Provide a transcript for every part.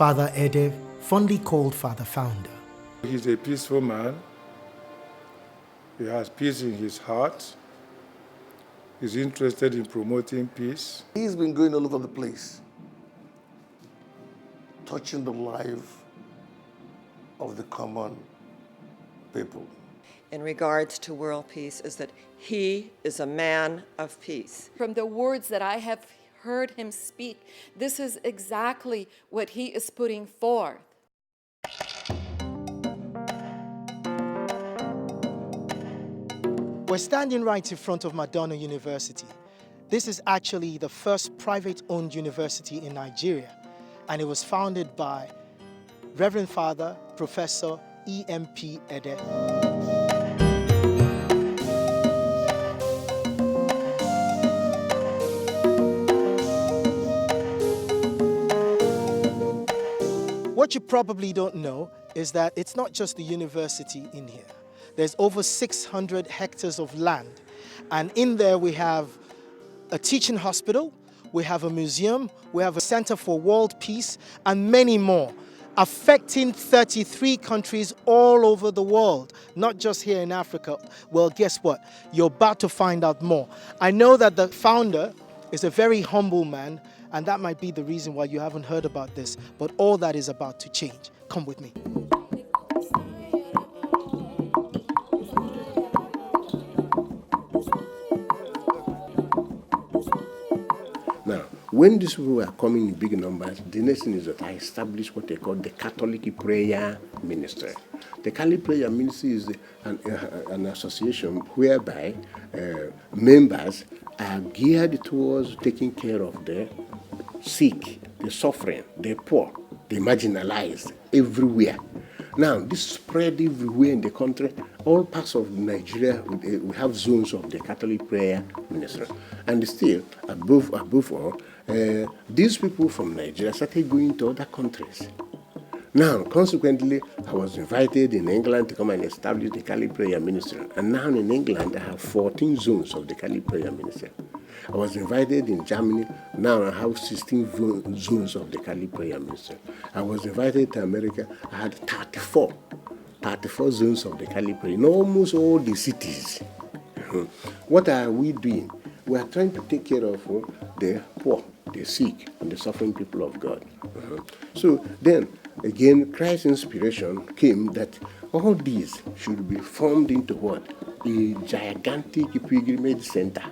Father Edeh, fondly called Father Founder. He's a peaceful man. He has peace in his heart. He's interested in promoting peace. He's been going all over the place, touching the life of the common people. In regards to world peace is that he is a man of peace. From the words that I have heard him speak, this is exactly what he is putting forth. We're standing right in front of Madonna University. This is actually the first private-owned university in Nigeria, and it was founded by Reverend Father Professor E.M.P. Edeh. What you probably don't know is that it's not just the university in here. There's over 600 hectares of land, and in there we have a teaching hospital, we have a museum, we have a center for world peace, and many more, affecting 33 countries all over the world, not just here in Africa. Well, guess what? You're about to find out more. I know that the founder is a very humble man, and that might be the reason why you haven't heard about this, but all that is about to change. Come with me. Now, when these people were coming in big numbers, the next thing is that I established what they call the Catholic Prayer Ministry. The Catholic Prayer Ministry is an association whereby members are geared towards taking care of the sick, the suffering, the poor, the marginalized, everywhere. Now, this spread everywhere in the country. All parts of Nigeria, we have zones of the Catholic Prayer Ministry. And still, above all, these people from Nigeria started going to other countries. Now, consequently, I was invited in England to come and establish the Catholic Prayer Ministry. And now in England, I have 14 zones of the Catholic Prayer Ministry. I was invited in Germany. Now I have 16 zones of the Catholic Prayer Ministry. I was invited to America. I had 34 zones of the Catholic Prayer in almost all the cities. What are we doing? We are trying to take care of the poor, the sick, and the suffering people of God. So then, again, Christ's inspiration came that all these should be formed into what? A gigantic pilgrimage center.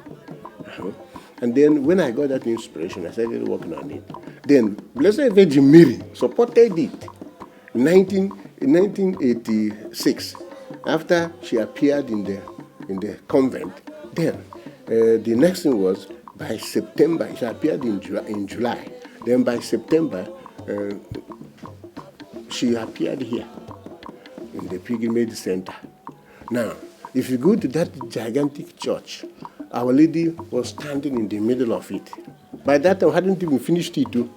And then when I got that inspiration, I started working on it. Then Blessed Virgin Mary supported it in 1986. After she appeared in the convent, then the next thing was by September. She appeared in July. Then by September, she appeared here in the pilgrimage center. Now, if you go to that gigantic church, Our Lady was standing in the middle of it. By that time, we hadn't even finished it too.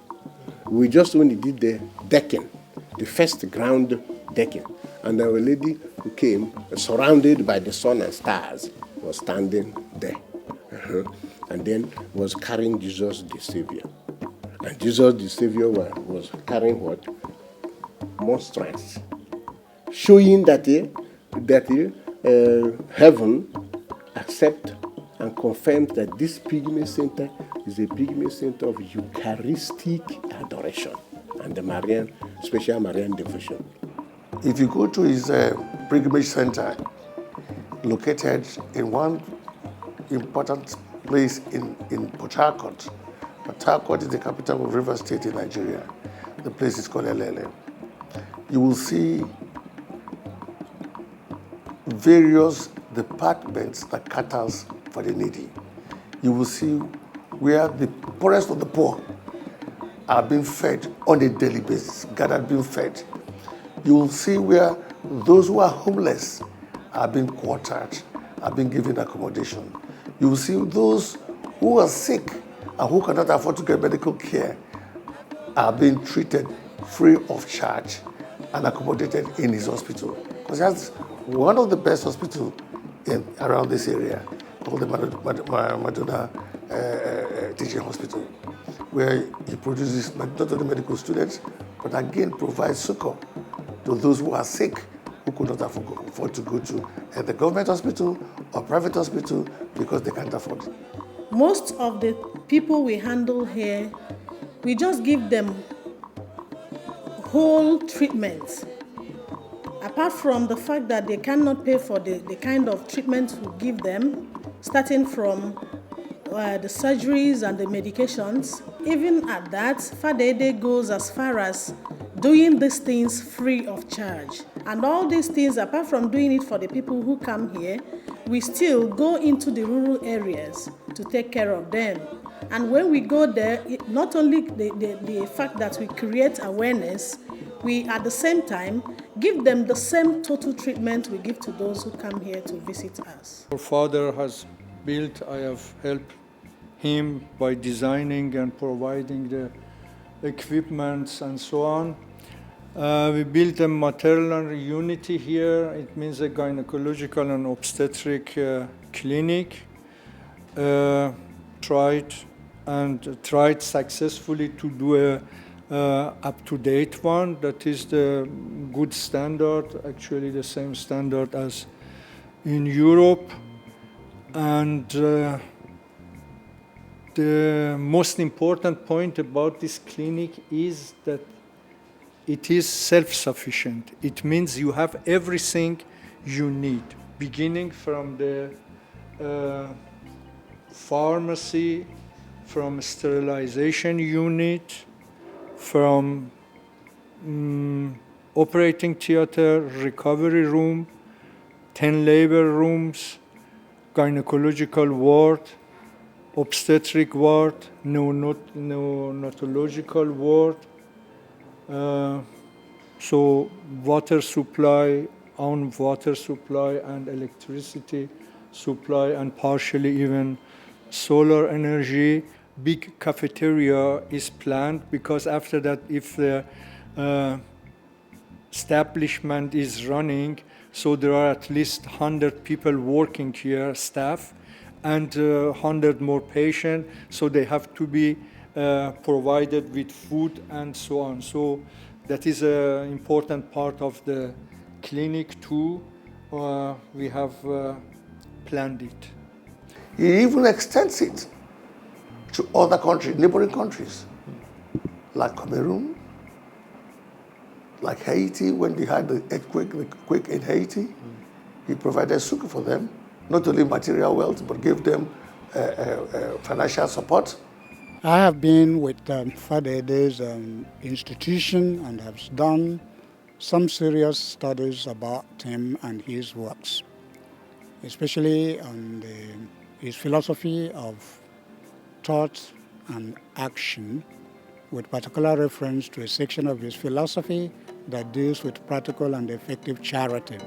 We just only did the decking, the first ground decking. And Our Lady, who came, surrounded by the sun and stars, was standing there. And then was carrying Jesus the Savior. And Jesus the Savior was carrying what? Monstrance. Showing that heaven accepts and confirms that this pilgrimage center is a pilgrimage center of Eucharistic adoration and the special Marian devotion. If you go to his pilgrimage center, located in one important place in Port Harcourt. Port Harcourt is the capital of Rivers State in Nigeria. The place is called Edeh. You will see various departments that caters for the needy. You will see where the poorest of the poor are being fed on a daily basis, gathered being fed. You will see where those who are homeless are being quartered, are being given accommodation. You will see those who are sick and who cannot afford to get medical care are being treated free of charge and accommodated in his hospital. Because that's one of the best hospitals around this area, called the Madonna Teaching Hospital. where he produces not only medical students, but again provides succor to those who are sick, who could not afford to go to the government hospital or private hospital because they can't afford it. Most of the people we handle here, we just give them whole treatments. Apart from the fact that they cannot pay for the kind of treatment we give them, starting from the surgeries and the medications, even at that, Father Edeh goes as far as doing these things free of charge. And all these things, apart from doing it for the people who come here, we still go into the rural areas to take care of them. And when we go there, not only the fact that we create awareness, we at the same time give them the same total treatment we give to those who come here to visit us. Our father has built, I have helped him by designing and providing the equipment and so on. We built a maternal unity here. It means a gynecological and obstetric clinic. Tried successfully to do a up-to-date one. That is the good standard, actually the same standard as in Europe. And the most important point about this clinic is that it is self-sufficient. It means you have everything you need, beginning from the pharmacy, from sterilization unit, from operating theater, recovery room, 10 labor rooms, gynecological ward, obstetric ward, neonatological ward. So water supply, own water supply and electricity supply, and partially even solar energy. Big cafeteria is planned because after that, if the establishment is running, so there are at least 100 people working here, staff, and 100 more patients, so they have to be provided with food and so on. So that is an important part of the clinic too. We have planned it. He even extends it to other countries, neighboring countries, like Cameroon, like Haiti, when they had the earthquake in Haiti. He provided succor for them, not only material wealth, but gave them financial support. I have been with Father Edeh's institution and have done some serious studies about him and his works, especially on his philosophy of thought and action, with particular reference to a section of his philosophy that deals with practical and effective charity.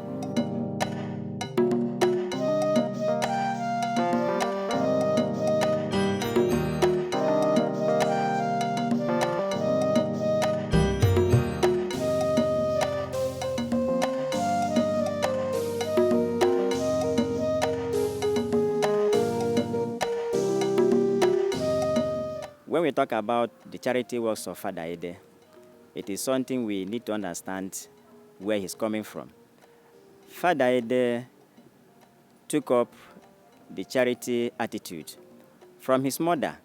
When we talk about the charity works of Father Edeh, it is something we need to understand where he's coming from. Father Edeh took up the charity attitude from his mother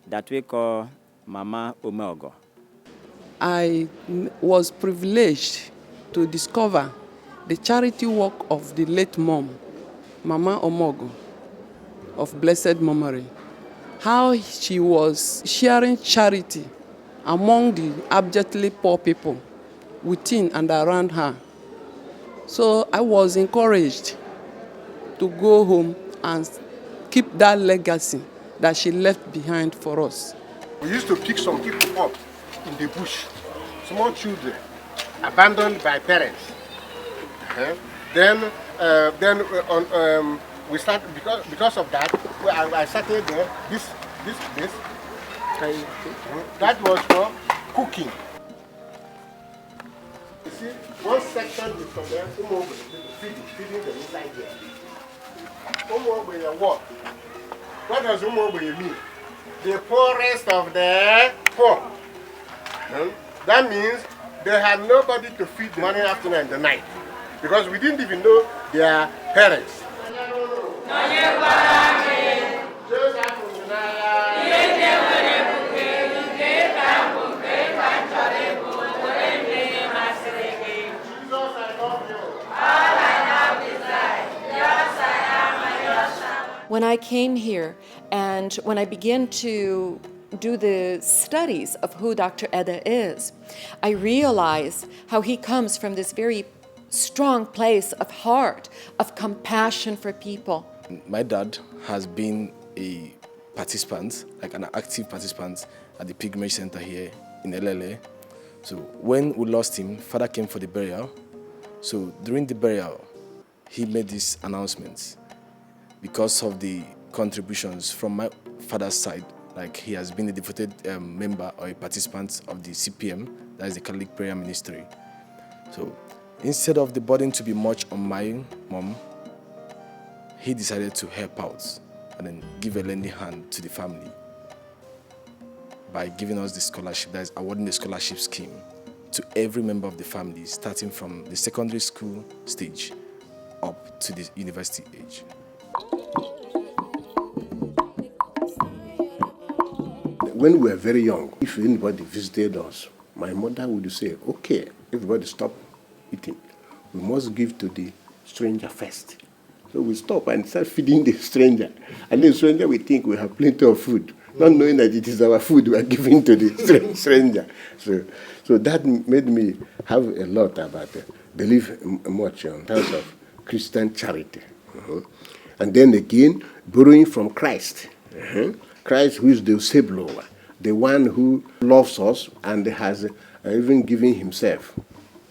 that we call Mama Omeogo. I was privileged to discover the charity work of the late mom, Mama Omeogo, of blessed memory. How she was sharing charity among the abjectly poor people within and around her. So I was encouraged to go home and keep that legacy that she left behind for us. We used to pick some people up in the bush, small children, abandoned by parents. Then we started, because of that, I started there, this place. That was for cooking. You see, one section is from there, feeding them inside there. What does mean? the poorest of the poor. That means they had nobody to feed the morning, afternoon, and the night. Because we didn't even know their parents. When I came here and when I began to do the studies of who Dr. Edeh is, I realized how he comes from this very strong place of heart, of compassion for people. My dad has been a participant, like an active participant at the pilgrimage center here in Edeh. So when we lost him, father came for the burial. So during the burial, he made these announcements. Because of the contributions from my father's side, like he has been a devoted member or a participant of the CPM, that is the Catholic Prayer Ministry. So instead of the burden to be much on my mom, he decided to help out and then give a lending hand to the family by giving us the scholarship, that is awarding the scholarship scheme to every member of the family, starting from the secondary school stage up to the university age. When we were very young, if anybody visited us, my mother would say, okay, everybody stop eating. We must give to the stranger first. So we stop and start feeding the stranger. And the stranger will think we have plenty of food, not knowing that it is our food we are giving to the stranger. So that made me have a lot about believe much in terms of Christian charity. And then again, borrowing from Christ. Christ, who is the whistleblower, the one who loves us and has even given himself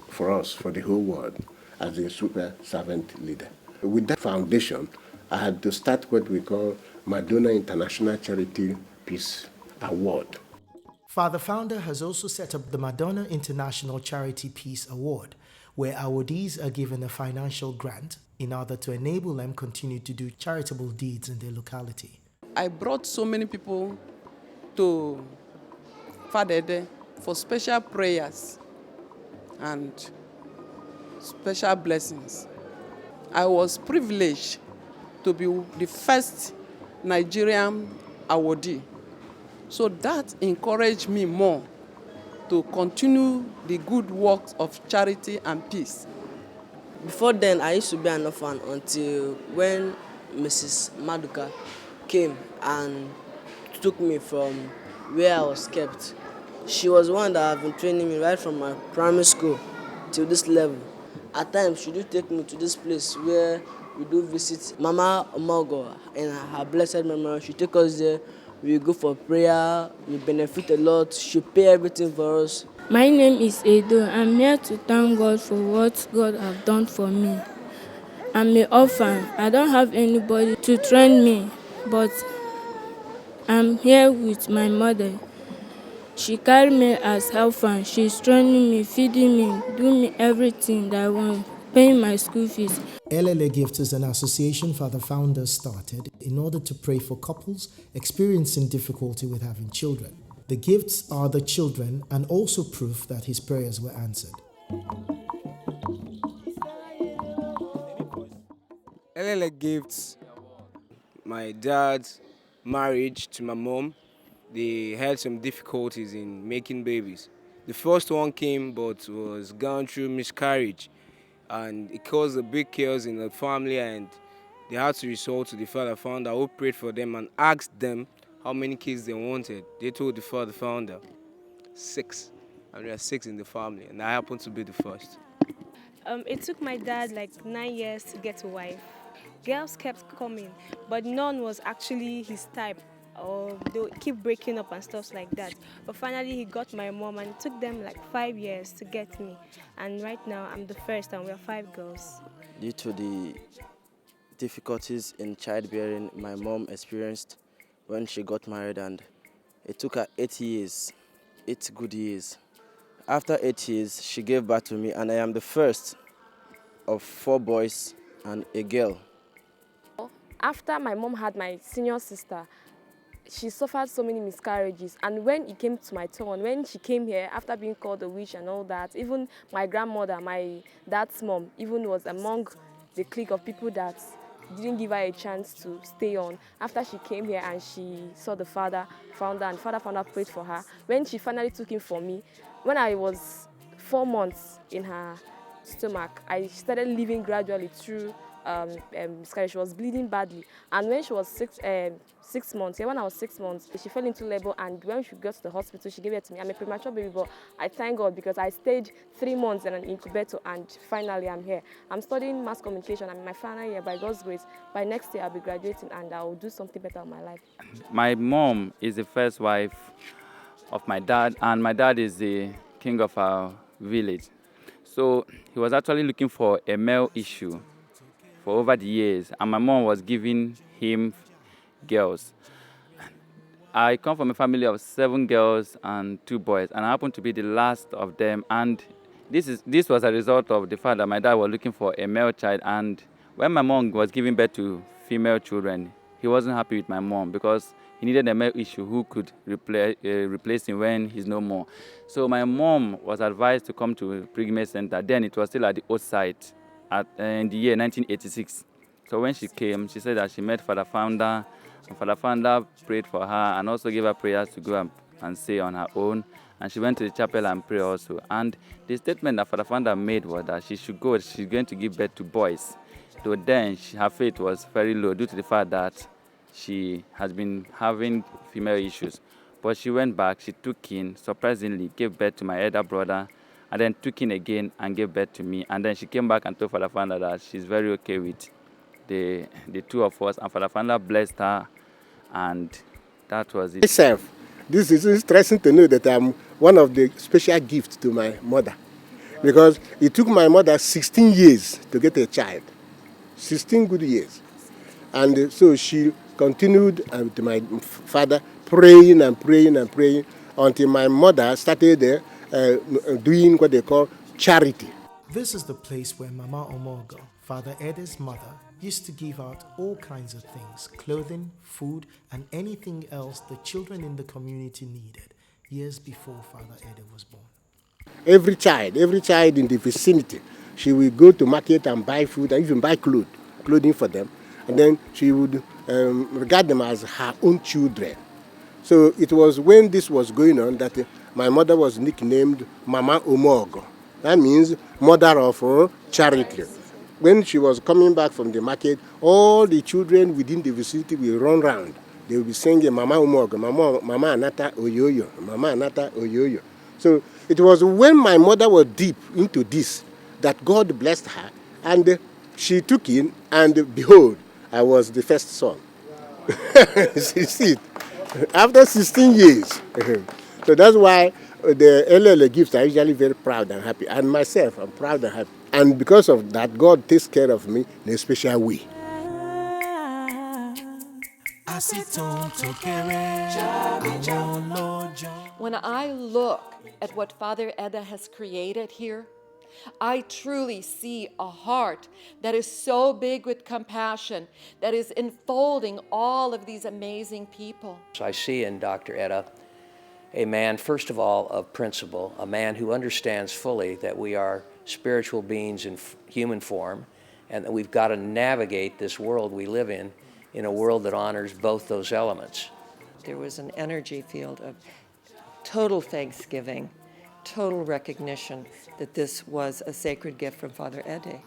for us, for the whole world, as a super servant leader. With that foundation, I had to start what we call Madonna International Charity Peace Award. Father Founder has also set up the Madonna International Charity Peace Award, where awardees are given a financial grant in order to enable them continue to do charitable deeds in their locality. I brought so many people to Father Edeh for special prayers and special blessings. I was privileged to be the first Nigerian awardee. So that encouraged me more to continue the good works of charity and peace. Before then, I used to be an orphan until when Mrs. Maduka came and took me from where I was kept. She was one that have been training me right from my primary school till this level. At times, she do take me to this place where we do visit Mama Omogo in her blessed memory. She take us there, we go for prayer, we benefit a lot, she pay everything for us. My name is Edeh. I'm here to thank God for what God have done for me. I'm an orphan. I don't have anybody to train me, but I'm here with my mother. She carried me as orphan. She's training me, feeding me, doing me everything that I want, paying my school fees. Edeh Gift is an association Father Founder started in order to pray for couples experiencing difficulty with having children. The gifts are the children and also proof that his prayers were answered. Edeh Gifts, my dad's marriage to my mom, they had some difficulties in making babies. The first one came but was gone through miscarriage, and it caused a big chaos in the family, and they had to resort to the Father Founder, who prayed for them and asked them how many kids they wanted. They told the Father Founder 6, and there are 6 in the family, and I happened to be the first. It took my dad like 9 years to get a wife. Girls kept coming, but none was actually his type, or they would keep breaking up and stuff like that. But finally he got my mom, and it took them like 5 years to get me. And right now I'm the first, and we're 5 girls. Due to the difficulties in childbearing my mom experienced when she got married, and it took her 8 years, 8 good years. After 8 years, she gave birth to me, and I am the first of 4 boys and a girl. After my mom had my senior sister, she suffered so many miscarriages, and when it came to my turn, when she came here after being called a witch and all that, even my grandmother, my dad's mom, even was among the clique of people that didn't give her a chance to stay on. After she came here and she saw the father, found her, and father found her, prayed for her. When she finally took him for me, when I was 4 months in her stomach, I started living gradually through miscarriage. She was bleeding badly, and when she was 6 months, when I was 6 months, she fell into labor, and when she got to the hospital, she gave it to me. I'm a premature baby, but I thank God because I stayed 3 months in an incubator, and finally I'm here. I'm studying mass communication. I'm in my final year. By God's grace, by next year I'll be graduating, and I will do something better in my life. My mom is the first wife of my dad, and my dad is the king of our village. So he was actually looking for a male issue for over the years, and my mom was giving him girls. I come from a family of 7 girls and 2 boys, and I happen to be the last of them. And this was a result of the fact that my dad was looking for a male child, and when my mom was giving birth to female children, he wasn't happy with my mom because he needed a male issue who could replace him when he's no more. So my mom was advised to come to Pregnancy Center. Then it was still at the old site in the year 1986. So when she came, she said that she met Father Founder, and Father Founder prayed for her and also gave her prayers to go and say on her own. And she went to the chapel and pray also. And the statement that Father Founder made was that she should go, she's going to give birth to boys. So then her faith was very low due to the fact that she has been having female issues. But she went back, she took in, surprisingly, gave birth to my elder brother, and then took in again and gave birth to me. And then she came back and told Father Founder that she's very okay with the 2 of us. And Father Founder blessed her, and that was it. Myself, this is interesting to know that I'm one of the special gifts to my mother, because it took my mother 16 years to get a child, 16 good years. And so she continued with my father praying and praying and praying until my mother started doing what they call charity. This is the place where Mama Omogo, Father Edeh's mother, used to give out all kinds of things, clothing, food, and anything else the children in the community needed, years before Father Edeh was born. Every child in the vicinity, she would go to market and buy food and even buy clothing for them. And then she would regard them as her own children. So it was when this was going on that my mother was nicknamed Mama Omogo. That means mother of charity. When she was coming back from the market, all the children within the vicinity will run round. They will be singing Mama Omogo, Mama Anata Oyoyo, Mama Anata Oyoyo. So it was when my mother was deep into this that God blessed her, and she took in, and behold, I was the first son. See it? After 16 years. So that's why the LLA gifts are usually very proud and happy. And myself, I'm proud and happy. And because of that, God takes care of me in a special way. When I look at what Father Edeh has created here, I truly see a heart that is so big with compassion, that is enfolding all of these amazing people. I see in Dr. Edeh a man, first of all, of principle, a man who understands fully that we are spiritual beings in human form, and that we've got to navigate this world we live in a world that honors both those elements. There was an energy field of total thanksgiving, total recognition that this was a sacred gift from Father Edeh.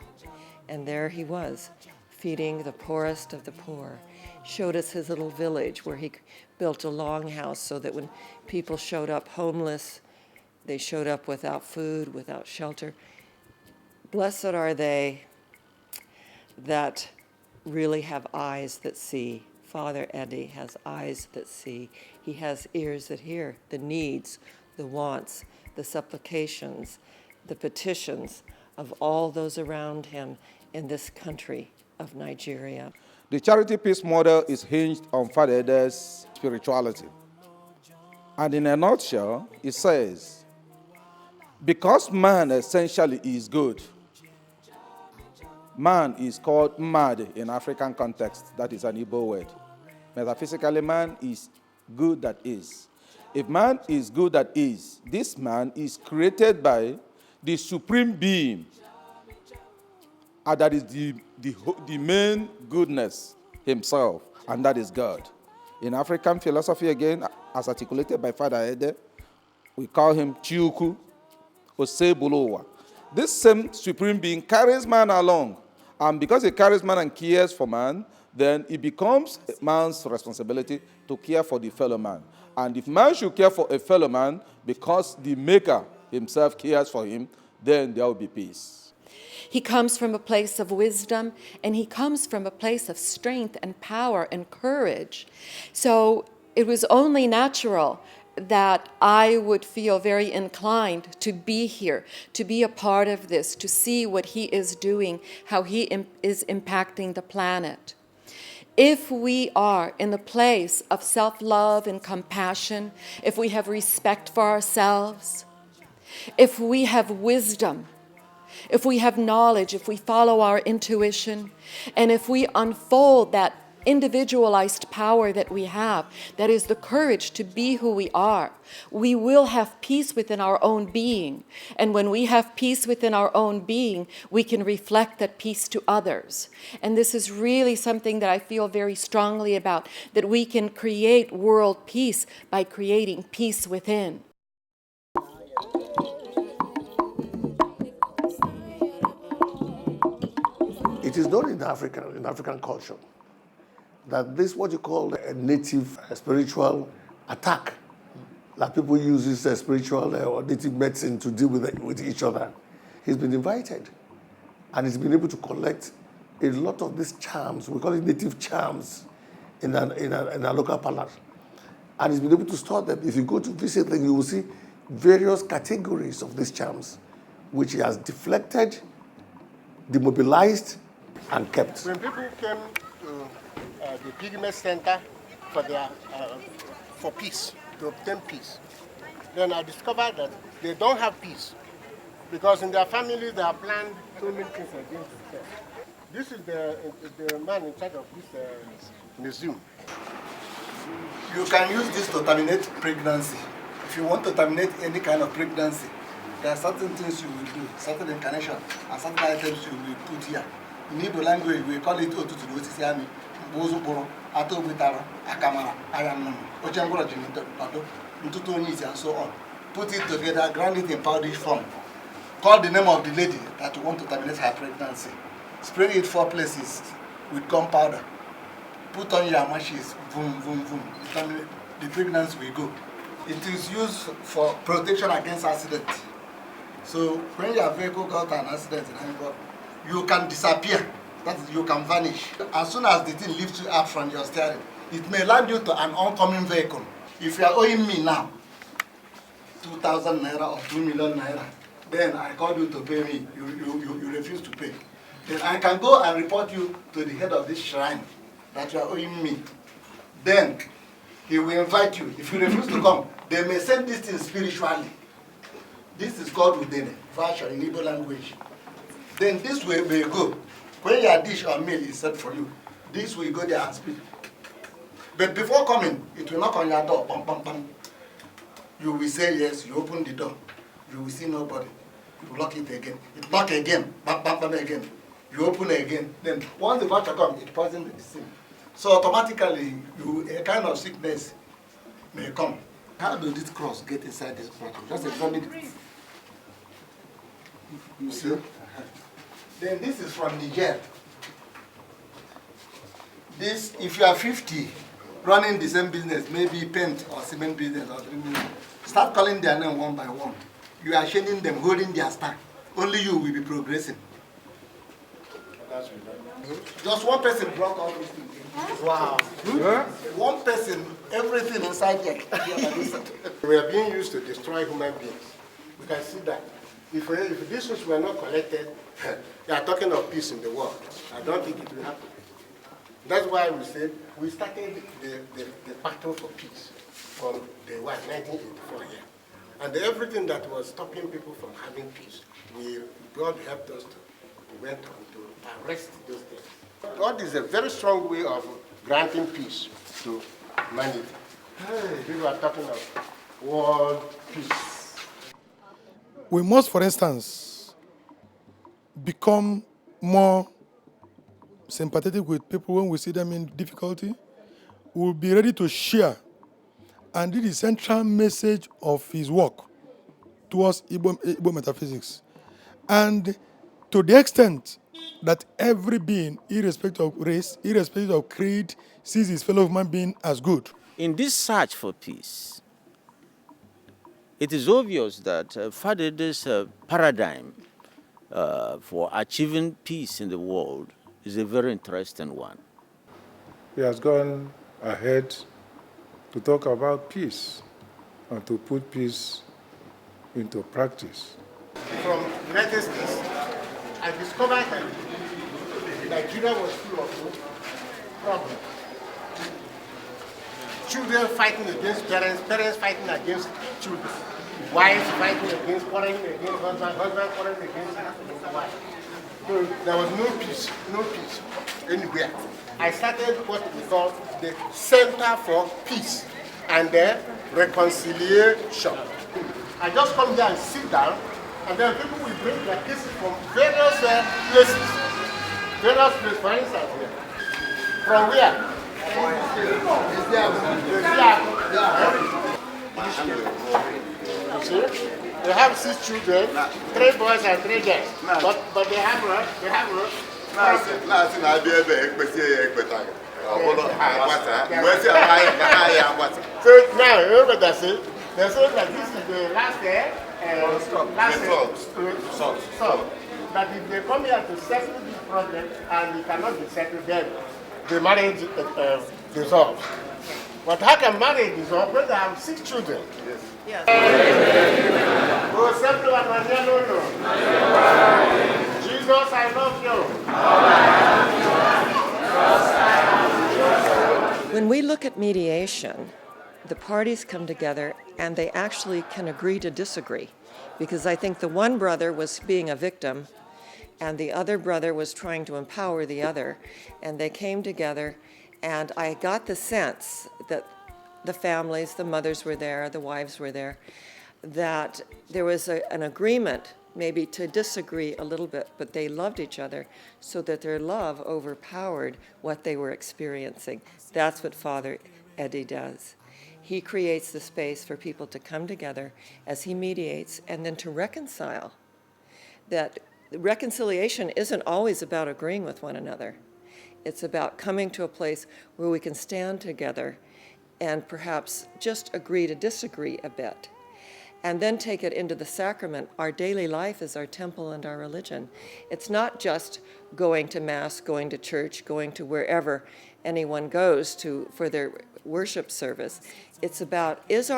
And there he was, feeding the poorest of the poor. Showed us his little village where he built a longhouse so that when people showed up homeless, they showed up without food, without shelter. Blessed are they that really have eyes that see. Father Edeh has eyes that see. He has ears that hear the needs, the wants, the supplications, the petitions of all those around him in this country of Nigeria. The Charity Peace model is hinged on Father Edeh's spirituality. And in a nutshell, it says, because man essentially is good, man is called mad in African context. That is an Igbo word. Metaphysically, man is good that is. If man is good that is, this man is created by the supreme being. And that is the main goodness himself, and that is God. In African philosophy, again, as articulated by Father Edeh, we call him Chiuku Osebolowa. This same supreme being carries man along. And because he carries man and cares for man, then it becomes man's responsibility to care for the fellow man. And if man should care for a fellow man because the Maker himself cares for him, then there will be peace. He comes from a place of wisdom, and he comes from a place of strength and power and courage. So it was only natural that I would feel very inclined to be here, to be a part of this, to see what he is doing, how he is impacting the planet. If we are in the place of self-love and compassion, if we have respect for ourselves, if we have wisdom, if we have knowledge, if we follow our intuition, and if we unfold that individualized power that we have, that is the courage to be who we are, we will have peace within our own being. And when we have peace within our own being, we can reflect that peace to others. And this is really something that I feel very strongly about, that we can create world peace by creating peace within. It is known in African culture that this, what you call a native spiritual attack, that people use this spiritual or native medicine to deal with each other. He's been invited, and he's been able to collect a lot of these charms. We call it native charms in a local palace. And he's been able to store them. If you go to visit them, you will see various categories of these charms, which he has deflected, demobilized, and kept. When people came to the Pygmy Center for peace, to obtain peace, then I discovered that they don't have peace because in their family they have planned so many things against them. This is the man in charge of this museum. You can use this to terminate pregnancy. If you want to terminate any kind of pregnancy, there are certain things you will do, certain incarnation, and certain items you will put here. In Igbo language, we call it Otutu Osisiami, Bozuporo, Atobitaro, Akamara, Ayamno, Ochangoro Jinito, Ntutu Onisi, and so on. Put it together, grind it in powdery form. Call the name of the lady that you want to terminate her pregnancy. Spray it 4 places with gunpowder. Put on your mashes, boom, boom, boom. The pregnancy will go. It is used for protection against accident. So when your vehicle got an accident, you can disappear. That is, you can vanish. As soon as the thing lifts you up from your steering, it may land you to an oncoming vehicle. If you are owing me now 2,000 naira or 2 million naira, then I call you to pay me. You refuse to pay. Then I can go and report you to the head of this shrine that you are owing me. Then he will invite you. If you refuse to come, they may send this thing spiritually. This is called Udene, version in Igbo language. Then this way will go. When your dish or meal is set for you, this will go there and speak. But before coming, it will knock on your door, bam, bam, bam. You will say yes, you open the door. You will see nobody. You lock it again. It knock again, bam, bam, bam again. You open it again. Then once the voucher comes, it poisons the sin. So automatically, a kind of sickness may come. How does this cross get inside this bottle? Just examine it. You see? Then this is from Niger. This, if you are 50, running the same business, maybe paint or cement business or start calling their name one by one. You are shading them, holding their stack. Only you will be progressing. Just one person brought all these things. Wow. One person, everything inside there. We are being used to destroy human beings. We can see that. If these things were not collected, they are talking of peace in the world. I don't think it will happen. That's why we said we started the battle for peace from the 1984 year. And everything that was stopping people from having peace, God helped us we went on to arrest those things. God is a very strong way of granting peace to humanity. Hey, people are talking of world peace. We must, for instance, become more sympathetic with people when we see them in difficulty. We'll be ready to share. And this is the central message of his work towards Igbo metaphysics. And to the extent that every being, irrespective of race, irrespective of creed, sees his fellow human being as good. In this search for peace, it is obvious that Father Edeh's paradigm for achieving peace in the world is a very interesting one. He has gone ahead to talk about peace and to put peace into practice. From the United States, I discovered that Nigeria was full of problems. Children fighting against parents, parents fighting against children, wives fighting against, quarreling against husband, husband quarreling against wife. So there was no peace anywhere. I started what we call the Center for Peace and Reconciliation. I just come there and sit down, and then people will bring their cases from various places. Various places, for instance, here. From where? You see? They have 6 children, 3 boys and 3 girls. But they have So now, remember that they say that this is the last day, that if they come here to settle this problem and it cannot be settled, then the marriage dissolves. But how can marriage dissolve when they have 6 children? Yes. Jesus, I love you. When we look at mediation, the parties come together and they actually can agree to disagree. Because I think the one brother was being a victim and the other brother was trying to empower the other. And they came together, and I got the sense that the families, the mothers were there, the wives were there, that there was an agreement maybe to disagree a little bit, but they loved each other so that their love overpowered what they were experiencing. That's what Father Edeh does. He creates the space for people to come together as he mediates and then to reconcile. That reconciliation isn't always about agreeing with one another. It's about coming to a place where we can stand together and perhaps just agree to disagree a bit, and then take it into the sacrament. Our daily life is our temple and our religion. It's not just going to Mass, going to church, going to wherever anyone goes to for their worship service. It's about, does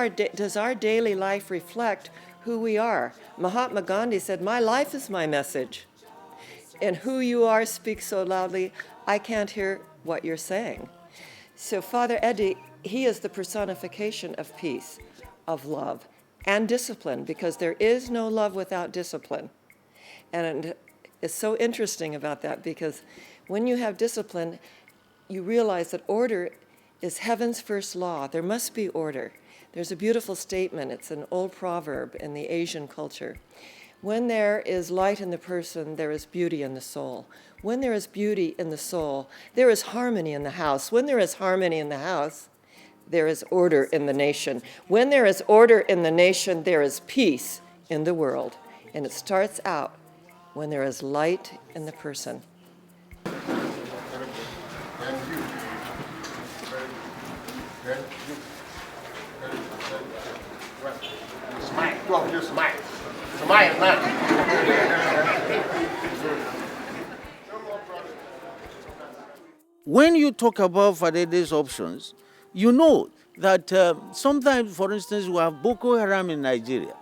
our daily life reflect who we are? Mahatma Gandhi said, "My life is my message. And who you are speaks so loudly, I can't hear what you're saying." So Father Edeh, he is the personification of peace, of love, and discipline, because there is no love without discipline. And it's so interesting about that, because when you have discipline, you realize that order is heaven's first law. There must be order. There's a beautiful statement. It's an old proverb in the Asian culture. When there is light in the person, there is beauty in the soul. When there is beauty in the soul, there is harmony in the house. When there is harmony in the house, there is order in the nation. When there is order in the nation, there is peace in the world. And it starts out when there is light in the person. Smile. Two of you smile. Smile now. When you talk about Father Edeh's options, you know that sometimes, for instance, we have Boko Haram in Nigeria.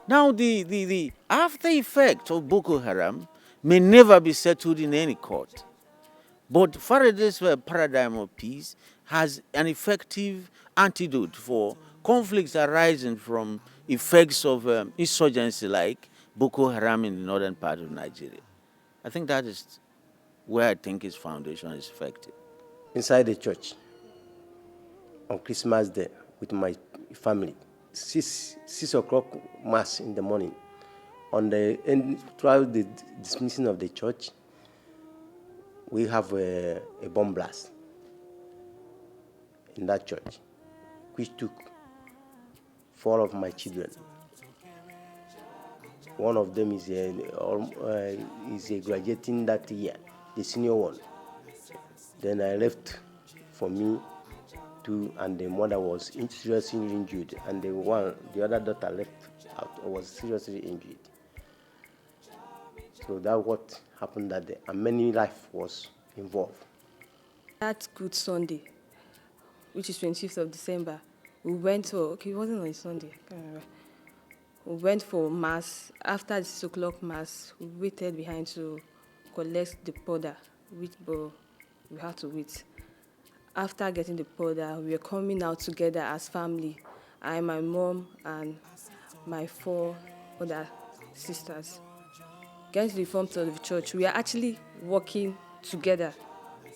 Now, the after effects of Boko Haram may never be settled in any court. But Father Edeh's paradigm of peace has an effective antidote for conflicts arising from effects of insurgency like Boko Haram in the northern part of Nigeria. I think that is where I think his foundation is effective. Inside the church, on Christmas Day, with my family. 6 o'clock mass in the morning. Throughout the dismissing of the church, we have a bomb blast in that church, which took 4 of my children. One of them is graduating that year, the senior one. Then I left for me too, and the mother was seriously injured, and the other daughter left out, was seriously injured. So that's what happened that day, and many life was involved. That Good Sunday, which is 25th of December, we went for, okay, it wasn't on Sunday, I can't remember. We went for mass. After the 6 o'clock mass, we waited behind to collect the powder, but we had to wait. After getting the powder, we were coming out together as family. I, my mom, and my 4 other sisters. Getting to the front of the church, we are actually walking together.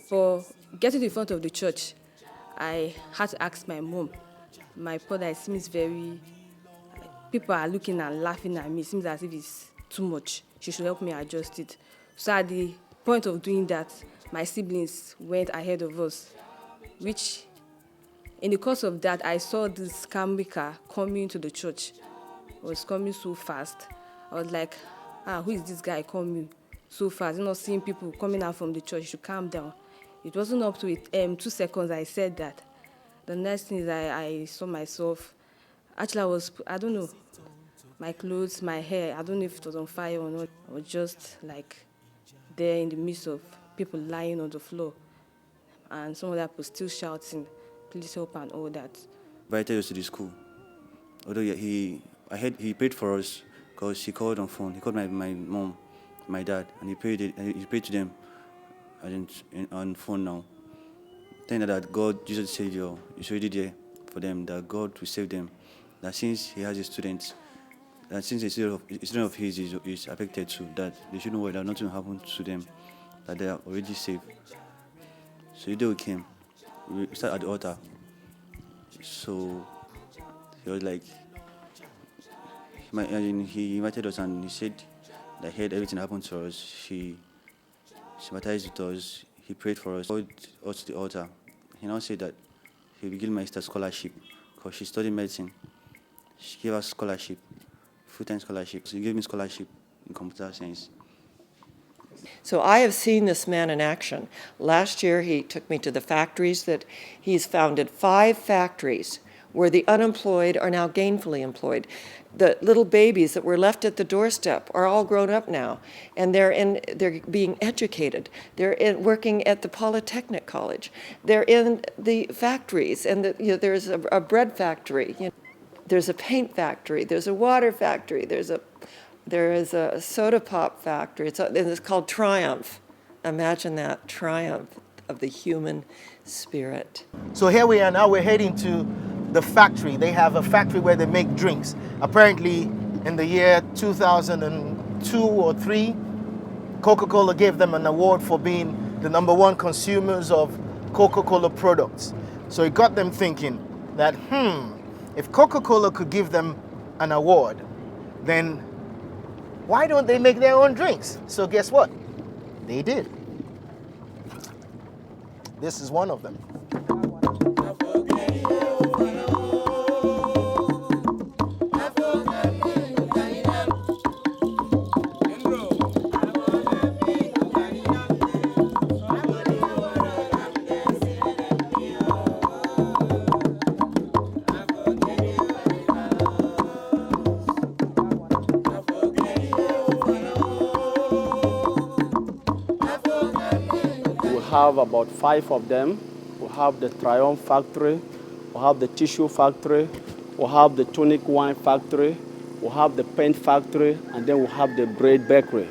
For getting to the front of the church, I had to ask my mom. My powder, it seems very... People are looking and laughing at me. It seems as if it's too much. She should help me adjust it. So at the point of doing that, my siblings went ahead of us, which in the course of that, I saw this Camry car coming to the church. It was coming so fast. I was like, who is this guy coming so fast? You know, seeing people coming out from the church, you should calm down. It wasn't up to it, 2 seconds I said that. The next thing is I saw myself. Actually, I don't know, my clothes, my hair, I don't know if it was on fire or not. I was just like there in the midst of people lying on the floor. And some of that was still shouting, please help and all that. Invited us to the school. Although I heard he prayed for us because he called on phone. He called my mom, my dad, and he prayed to them on phone now. Telling that God, Jesus the Savior, is already there for them, that God will save them. That since he has a student, that since a student of his is affected too, that they should know that nothing will happen to them, that they are already saved. So the day we came, we started at the altar. So he was like, he invited us and he said that he heard everything happened to us. He sympathized with us. He prayed for us. He called us to the altar. He now said that he will give my sister scholarship because she studied medicine. She gave us scholarship, full-time scholarship. So he gave me scholarship in computer science. So I have seen this man in action. Last year, he took me to the factories that he's founded 5 factories where the unemployed are now gainfully employed. The little babies that were left at the doorstep are all grown up now, and they're being educated. They're working at the Polytechnic College. They're in the factories, and there's a bread factory. There's a paint factory. There's a water factory. There is a soda pop factory. It's called Triumph. Imagine that, triumph of the human spirit. So here we are now, we're heading to the factory. They have a factory where they make drinks. Apparently in the year 2002 or 3, Coca-Cola gave them an award for being the #1 consumers of Coca-Cola products. So it got them thinking that, if Coca-Cola could give them an award, then why don't they make their own drinks? So guess what? They did. This is one of them. We have about 5 of them. We have the Triumph factory, we have the tissue factory, we have the tonic wine factory, we have the paint factory, and then we have the bread bakery.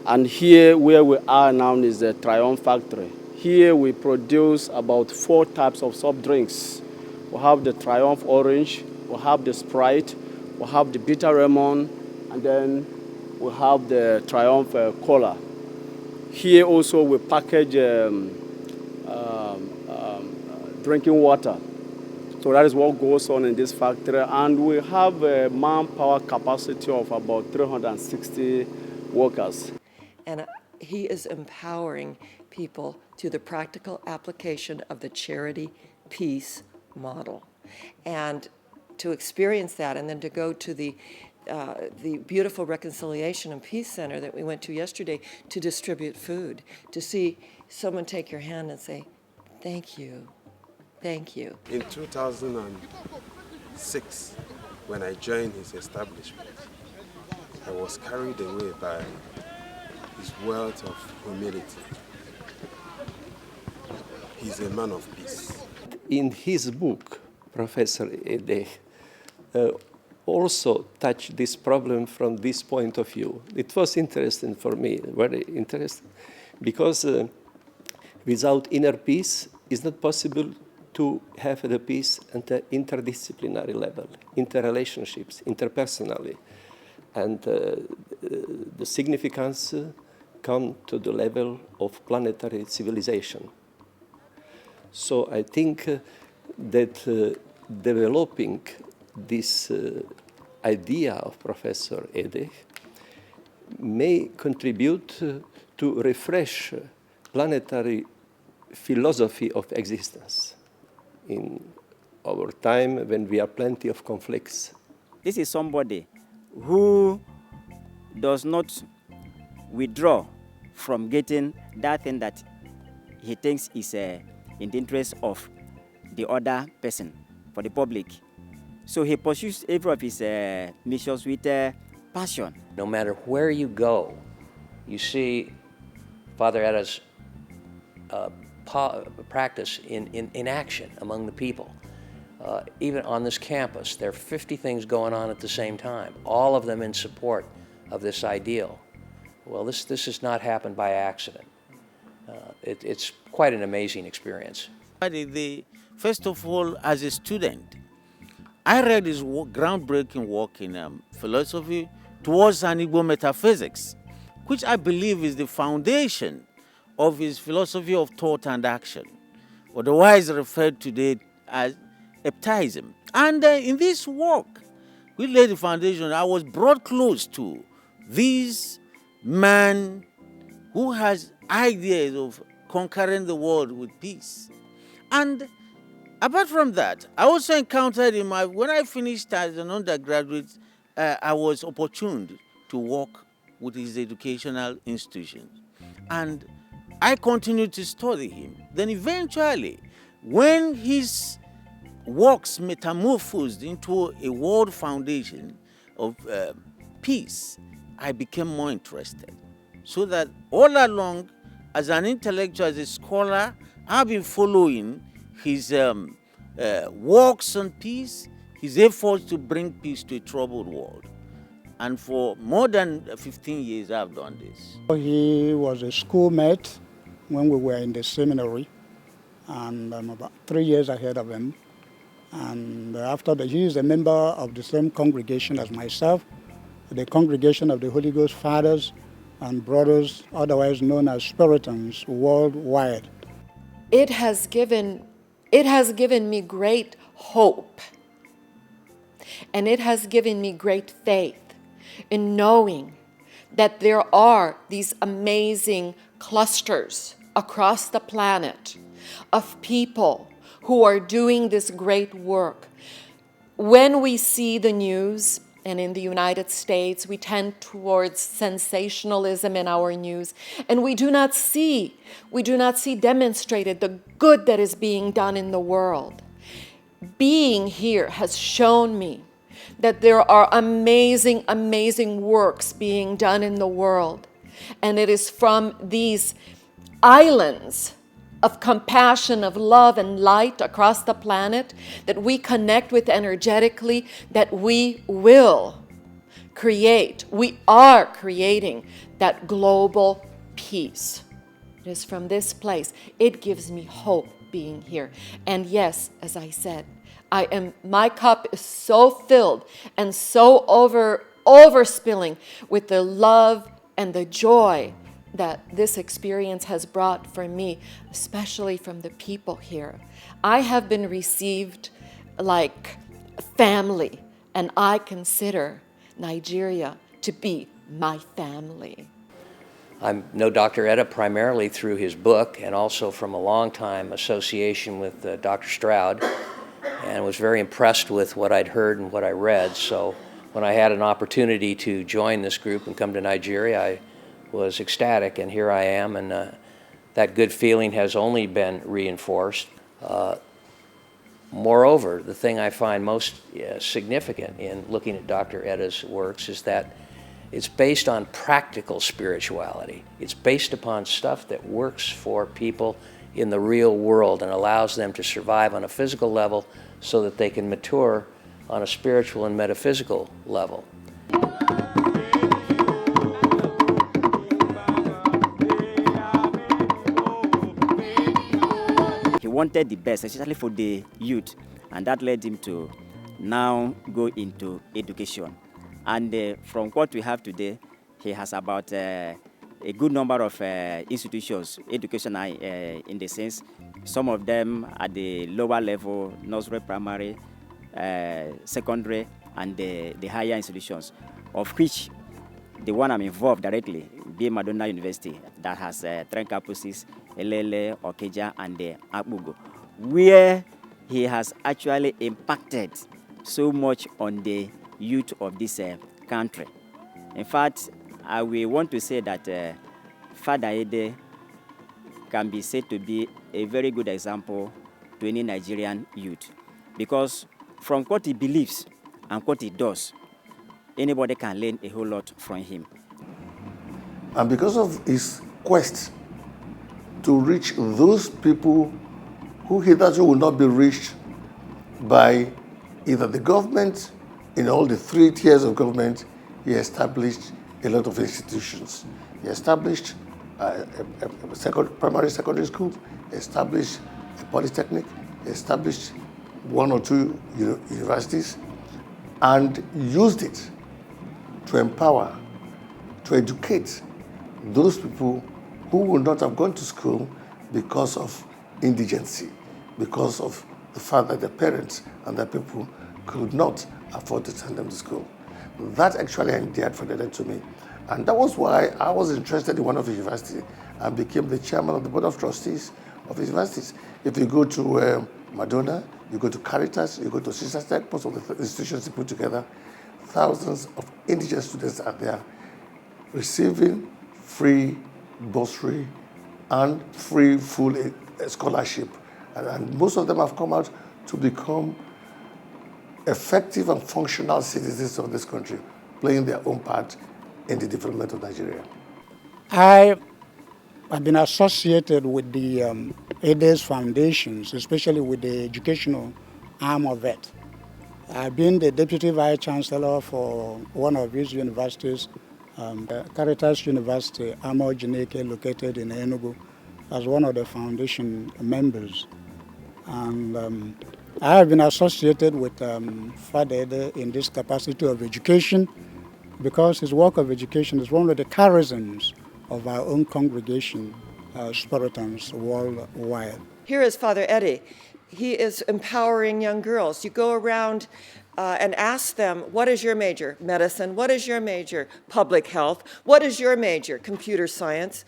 And here where we are now is the Triumph factory. Here we produce about 4 types of soft drinks. We have the Triumph Orange, we have the Sprite, we have the Bitter Lemon, and then we have the Triumph Cola. Here also we package drinking water. So that is what goes on in this factory. And we have a manpower capacity of about 360 workers. And he is empowering people to the practical application of the charity peace model. And to experience that and then to go to the beautiful Reconciliation and Peace Center that we went to yesterday to distribute food, to see someone take your hand and say, thank you, thank you. In 2006, when I joined his establishment, I was carried away by his wealth of humility. He's a man of peace. In his book, Professor Edeh also touched this problem from this point of view. It was interesting for me, very interesting, because without inner peace, it's not possible to have the peace at the interdisciplinary level, interrelationships, interpersonally. And the significance come to the level of planetary civilization. So I think that developing this idea of Professor Edeh may contribute to refresh planetary philosophy of existence in our time when we have plenty of conflicts. This is somebody who does not withdraw from getting that thing that he thinks is in the interest of the other person, for the public. So he pursues every of his missions with passion. No matter where you go, you see Father Edeh's practice in action among the people. Even on this campus, there are 50 things going on at the same time, all of them in support of this ideal. Well, this has not happened by accident. It's quite an amazing experience. First of all, as a student, I read his groundbreaking work in philosophy towards an Igbo metaphysics, which I believe is the foundation of his philosophy of thought and action, otherwise referred today as Eptaism. And in this work, we laid the foundation. I was brought close to this man who has ideas of conquering the world with peace. And apart from that, I also encountered him when I finished as an undergraduate. I was opportuned to work with his educational institution, and I continued to study him. Then eventually, when his works metamorphosed into a world foundation of peace, I became more interested. So that all along, as an intellectual, as a scholar, I've been following his works on peace, his efforts to bring peace to a troubled world. And for more than 15 years, I've done this. He was a schoolmate when we were in the seminary, and I'm about 3 years ahead of him. And after that, he is a member of the same congregation as myself, the Congregation of the Holy Ghost Fathers and Brothers, otherwise known as Puritans worldwide. It has given me great hope, and it has given me great faith in knowing that there are these amazing clusters across the planet of people who are doing this great work. When we see the news, and in the United States, we tend towards sensationalism in our news, and we do not see demonstrated the good that is being done in the world. Being here has shown me that there are amazing, amazing works being done in the world. And it is from these islands of compassion, of love and light across the planet that we connect with energetically, that we will create, we are creating that global peace. It is from this place. It gives me hope being here. And yes, as I said, my cup is so filled and so overspilling with the love and the joy that this experience has brought for me, especially from the people here. I have been received like family, and I consider Nigeria to be my family. I know Dr. Edeh primarily through his book and also from a long time association with Dr. Stroud, and was very impressed with what I'd heard and what I read. So when I had an opportunity to join this group and come to Nigeria, I was ecstatic, and here I am, and that good feeling has only been reinforced. Moreover, the thing I find most significant in looking at Dr. Edeh's works is that it's based on practical spirituality. It's based upon stuff that works for people in the real world and allows them to survive on a physical level so that they can mature on a spiritual and metaphysical level. He wanted the best, especially for the youth, and that led him to now go into education. And from what we have today, he has about a good number of institutions, educational in the sense, some of them at the lower level, nursery, primary, secondary, and the higher institutions, of which the one I'm involved directly, being Madonna University, that has 3 campuses, Elele, Okeja, and Akbugo, where he has actually impacted so much on the youth of this country. In fact, I will want to say that Father Edeh can be said to be a very good example to any Nigerian youth, because from what he believes and what he does, anybody can learn a whole lot from him. And because of his quest to reach those people who hitherto will not be reached by either the government, in all the 3 tiers of government, he established a lot of institutions. He established a primary, secondary school, established a polytechnic, established 1 or 2 universities, and used it to empower, to educate those people who would not have gone to school because of indigency, because of the fact that their parents and their people could not afford to send them to school. That actually endeared Father Edeh to me. And that was why I was interested in one of the universities and became the chairman of the board of trustees of the universities. If you go to Madonna, you go to Caritas, you go to Sister Tech, most of the institutions he put together, thousands of indigenous students are there receiving free bursary and free full scholarship. And most of them have come out to become effective and functional citizens of this country, playing their own part in the development of Nigeria. I have been associated with the Edeh's foundations, especially with the educational arm of it. I've been the Deputy Vice Chancellor for one of his universities, Caritas University, Amo Jineke, located in Enugu, as one of the foundation members. And I have been associated with Father Edeh in this capacity of education, because his work of education is one of the charisms of our own congregation, Spiritans worldwide. Here is Father Edeh. He is empowering young girls. You go around and ask them, what is your major? Medicine. What is your major? Public health. What is your major? Computer science.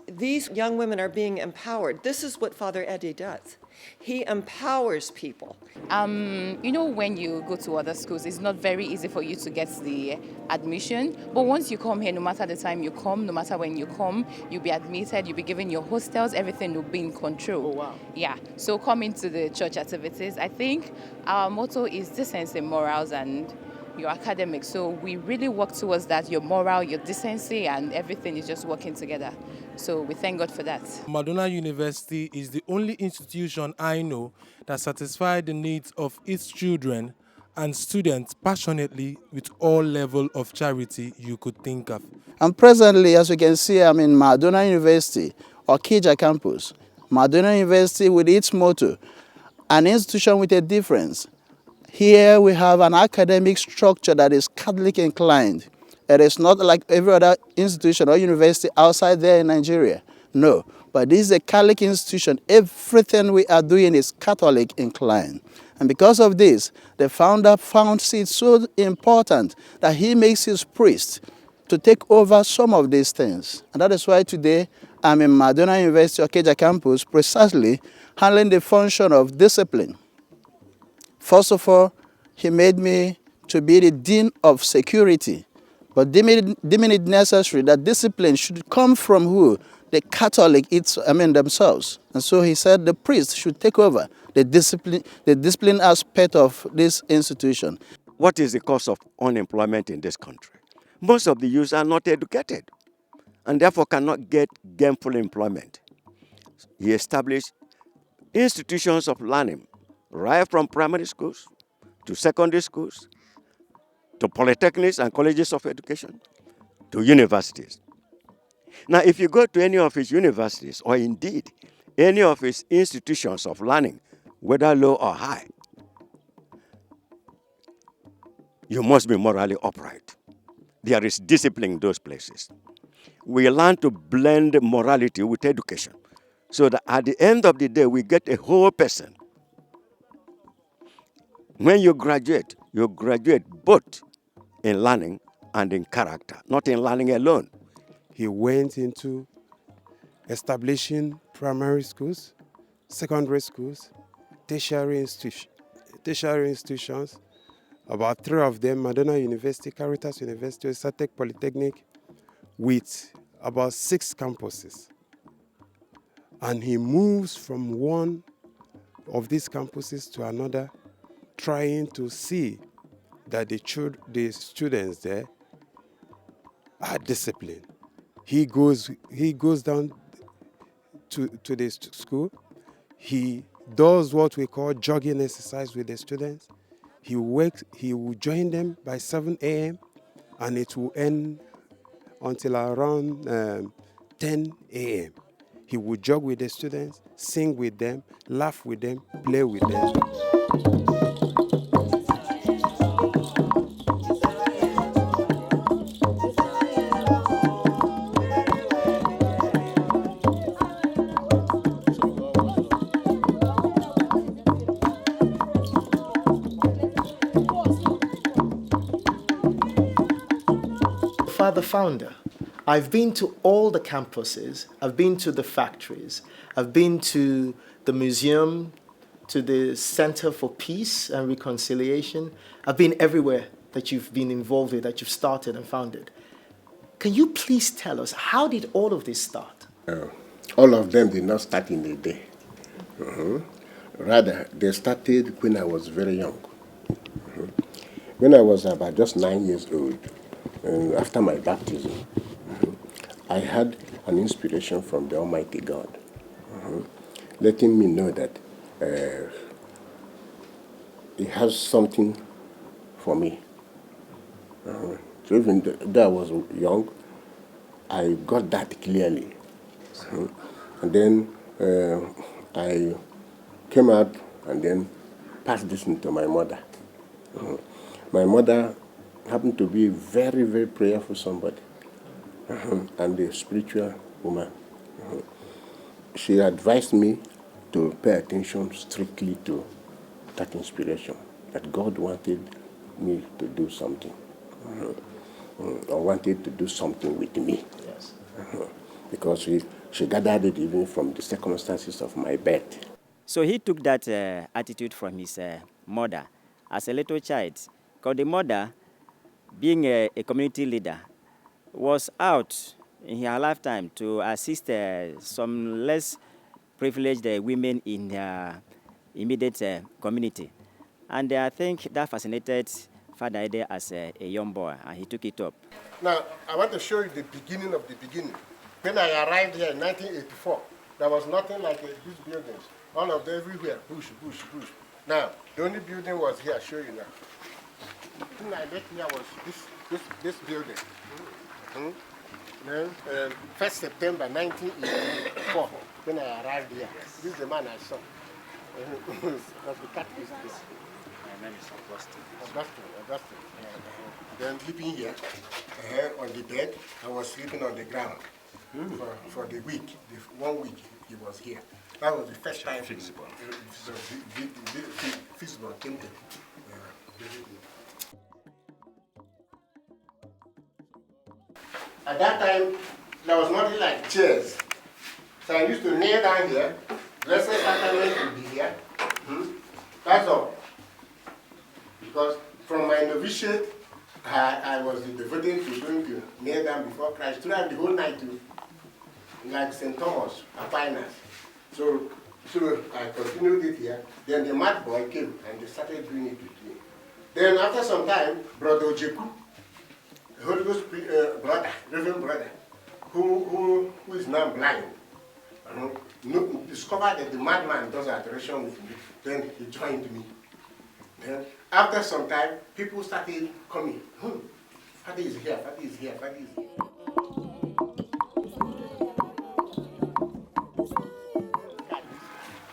These young women are being empowered. This is what Father Edeh does. He empowers people. You know, when you go to other schools, it's not very easy for you to get the admission. But once you come here, no matter the time you come, no matter when you come, you'll be admitted, you'll be given your hostels, everything will be in control. Oh, wow. Yeah. So coming to the church activities, I think our motto is decency, morals, and your academics. So we really work towards that, your moral, your decency, and everything is just working together. So we thank God for that. Madonna University is the only institution I know that satisfies the needs of its children and students passionately with all levels of charity you could think of. And presently, as you can see, I'm in Madonna University, Okeja campus. Madonna University with its motto, an institution with a difference. Here we have an academic structure that is Catholic inclined. It is not like every other institution or university outside there in Nigeria. No, but this is a Catholic institution. Everything we are doing is Catholic inclined. And because of this, the founder found it so important that he makes his priests to take over some of these things. And that is why today I'm in Madonna University Okija campus precisely handling the function of discipline. First of all, he made me to be the dean of security, but deeming it necessary that discipline should come from who? The Catholic themselves. And so he said the priest should take over the discipline aspect of this institution. What is the cause of unemployment in this country? Most of the youths are not educated and therefore cannot get gainful employment. He established institutions of learning right from primary schools to secondary schools to polytechnics and colleges of education to universities. Now, if you go to any of his universities or indeed any of his institutions of learning, whether low or high, you must be morally upright. There is discipline in those places. We learn to blend morality with education so that at the end of the day, we get a whole person. When you graduate both in learning and in character, not in learning alone. He went into establishing primary schools, secondary schools, tertiary institutions, about 3 of them, Madonna University, Caritas University, Satec Polytechnic, with about 6 campuses. And he moves from one of these campuses to another, trying to see that the students there are disciplined. He goes down to the school. He does what we call jogging exercise with the students. He will join them by 7 a.m. and it will end until around 10 a.m. He will jog with the students, sing with them, laugh with them, play with them. The founder. I've been to all the campuses, I've been to the factories, I've been to the museum, to the Center for Peace and Reconciliation. I've been everywhere that you've been involved with, that you've started and founded. Can you please tell us, how did all of this start? All of them did not start in a day. Rather, they started when I was very young. When I was about just 9 years old, after my baptism, I had an inspiration from the Almighty God, letting me know that He has something for me. So even though I was young, I got that clearly. And then I came out and then passed this into my mother. My mother happened to be a very, very prayerful somebody and a spiritual woman. She advised me to pay attention strictly to that inspiration, that God wanted me to do something, or wanted to do something with me. Yes. Because she gathered it even from the circumstances of my birth. So he took that attitude from his mother as a little child, because the mother, being a community leader, was out in her lifetime to assist some less privileged women in her immediate community. And I think that fascinated Father Edeh as a young boy, and he took it up. Now, I want to show you the beginning of the beginning. When I arrived here in 1984, there was nothing like these buildings. All of them everywhere, bush. Now, the only building was here, I'll show you now. The thing I met here was this building. Then, 1st September 1984, when I arrived here, this is the man I saw. That's the cat is this. My name is Augustine. Then sleeping here, on the bed, I was sleeping on the ground. for the week, the 1 week he was here. That was the first time Feasible came to visit me. At that time, there was nothing like chairs. So I used to kneel down here, Blessed Sacrament would be here. That's all. Because from my novitiate, I was devoted to going to kneel down before Christ throughout the whole night too, like St. Thomas Aquinas. So I continued it here. Then the mad boy came and they started doing it with me. Then after some time, Brother Ojeku, Holy Ghost brother, Reverend brother, who is now blind, discovered that the madman does adoration with me. Then he joined me. Then after some time, people started coming. Father is here, Father is here, Father is here.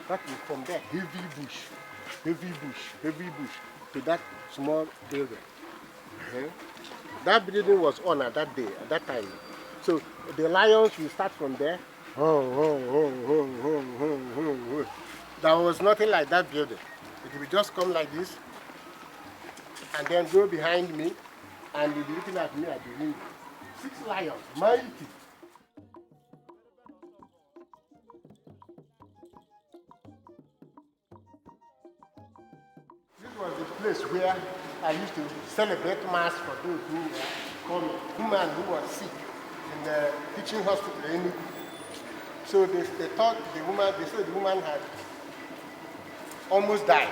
That is from there, heavy bush, to that small building. That building was on at that day, at that time. So the lions will start from there. There was nothing like that building. It will just come like this, and then go behind me, and you'll be looking at me at the window. 6 lions, mighty. This was the place where I used to celebrate Mass for those who were coming. Woman who was sick in the teaching hospital in Enugu. So they thought the woman, they said the woman had almost died.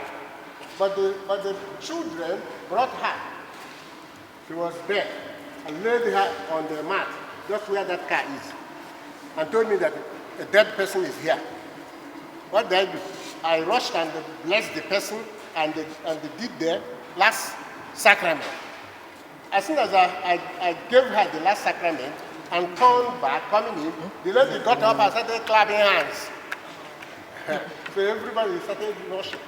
But the children brought her. She was there and laid her on the mat, just where that car is, and told me that a dead person is here. What did I do? I rushed and blessed the person, and they did the last sacrament. As soon as I gave her the last sacrament and turned back, coming in, the lady got up and started clapping hands. So everybody started rushing.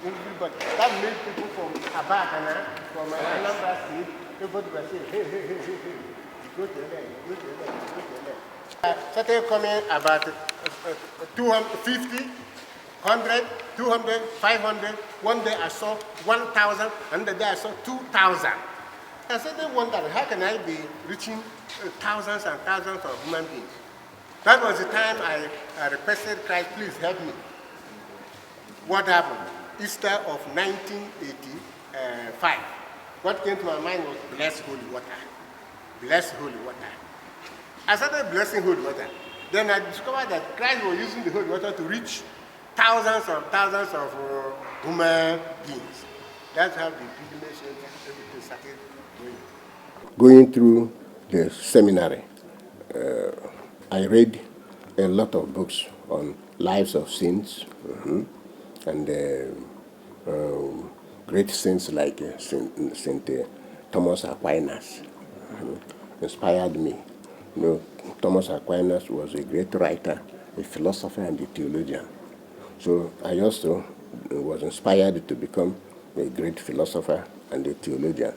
Everybody. That made people from Abagana, from Anambra State, everybody was saying, hey, hey, hey, hey, hey. Go to there, go to there, go to there. Started coming about 250, 100, 200, 500. One day I saw 1,000, another day I saw 2,000. I started wondering, how can I be reaching thousands and thousands of human beings? That was the time I requested Christ, please help me. What happened? Easter of 1985. What came to my mind was bless holy water. Bless holy water. I started blessing holy water. Then I discovered that Christ was using the holy water to reach thousands of human beings. That's how the pilgrimage and everything started going. Going through the seminary, I read a lot of books on lives of saints, and great saints like Saint Thomas Aquinas inspired me. You know, Thomas Aquinas was a great writer, a philosopher, and a theologian. So I also was inspired to become a great philosopher and a theologian.